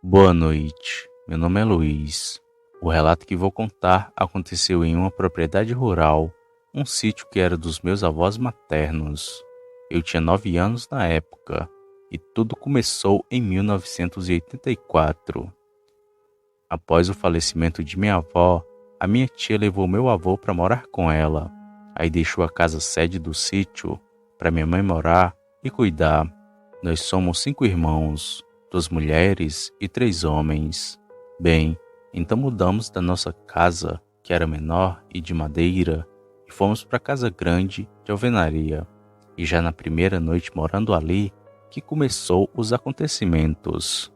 Boa noite, meu nome é Luiz. O relato que vou contar aconteceu em uma propriedade rural, um sítio que era dos meus avós maternos. Eu tinha 9 anos na época e tudo começou em 1984. Após o falecimento de minha avó, a minha tia levou meu avô para morar com ela. Aí deixou a casa sede do sítio para minha mãe morar e cuidar. Nós somos 5 irmãos, 2 mulheres e 3 homens. Bem, então mudamos da nossa casa, que era menor e de madeira, e fomos para a casa grande de alvenaria. E já na primeira noite morando ali, que começou os acontecimentos.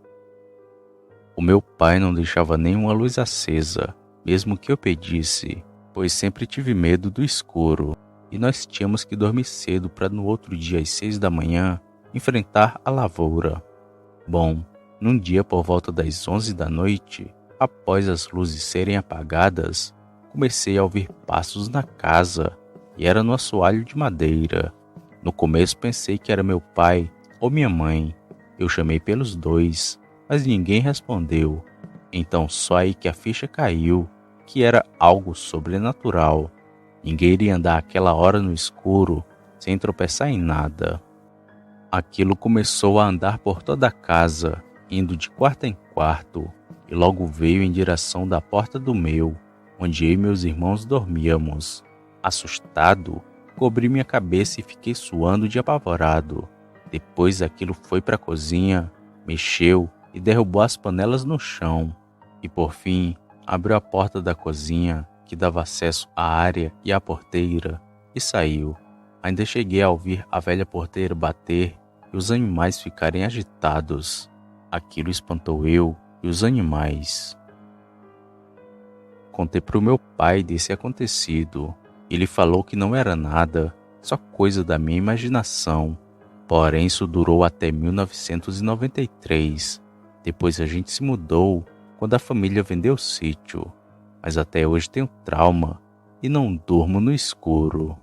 O meu pai não deixava nenhuma luz acesa, mesmo que eu pedisse, pois sempre tive medo do escuro, e nós tínhamos que dormir cedo para no outro dia às 6 da manhã enfrentar a lavoura. Bom, num dia por volta das 11 da noite, após as luzes serem apagadas, comecei a ouvir passos na casa, e era no assoalho de madeira. No começo pensei que era meu pai ou minha mãe. Eu chamei pelos dois, mas ninguém respondeu. Então só aí que a ficha caiu, que era algo sobrenatural. Ninguém iria andar aquela hora no escuro, sem tropeçar em nada. Aquilo começou a andar por toda a casa, indo de quarto em quarto, e logo veio em direção da porta do meu, onde eu e meus irmãos dormíamos. Assustado, cobri minha cabeça e fiquei suando de apavorado. Depois aquilo foi para a cozinha, mexeu e derrubou as panelas no chão. E por fim, abriu a porta da cozinha, que dava acesso à área e à porteira, e saiu. Ainda cheguei a ouvir a velha porteira bater e os animais ficarem agitados. Aquilo espantou eu e os animais. Contei para o meu pai desse acontecido. Ele falou que não era nada, só coisa da minha imaginação. Porém, isso durou até 1993. Depois a gente se mudou quando a família vendeu o sítio. Mas até hoje tenho trauma e não durmo no escuro.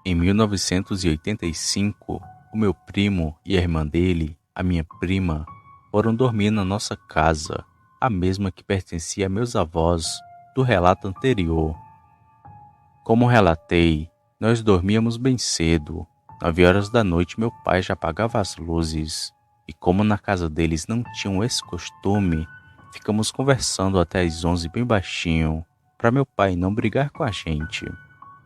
Em 1985, o meu primo e a irmã dele, a minha prima, foram dormir na nossa casa, a mesma que pertencia a meus avós, do relato anterior. Como relatei, nós dormíamos bem cedo. 9 horas da noite meu pai já apagava as luzes, e como na casa deles não tinham esse costume, ficamos conversando até as 11 bem baixinho, para meu pai não brigar com a gente.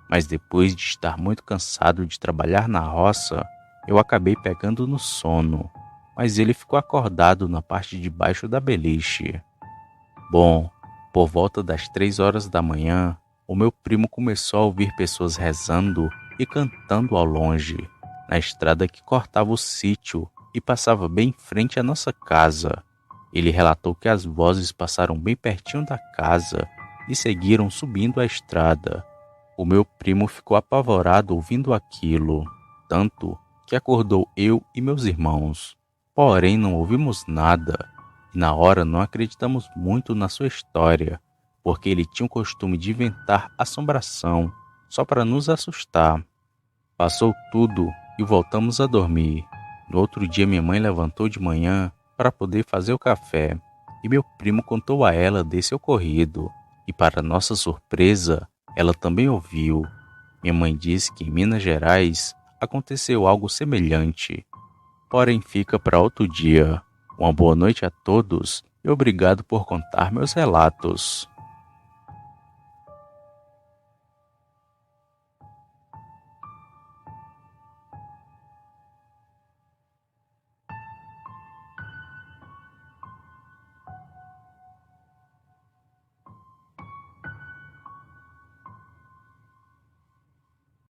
Mas depois de estar muito cansado de trabalhar na roça, eu acabei pegando no sono, mas ele ficou acordado na parte de baixo da beliche. Bom, por volta das 3 horas da manhã, o meu primo começou a ouvir pessoas rezando e cantando ao longe, na estrada que cortava o sítio e passava bem em frente à nossa casa. Ele relatou que as vozes passaram bem pertinho da casa e seguiram subindo a estrada. O meu primo ficou apavorado ouvindo aquilo, tanto que acordou eu e meus irmãos. Porém, não ouvimos nada, e na hora não acreditamos muito na sua história, porque ele tinha o costume de inventar assombração, só para nos assustar. Passou tudo e voltamos a dormir. No outro dia minha mãe levantou de manhã para poder fazer o café, e meu primo contou a ela desse ocorrido, e para nossa surpresa, ela também ouviu. Minha mãe disse que em Minas Gerais aconteceu algo semelhante. Porém, fica para outro dia. Uma boa noite a todos e obrigado por contar meus relatos.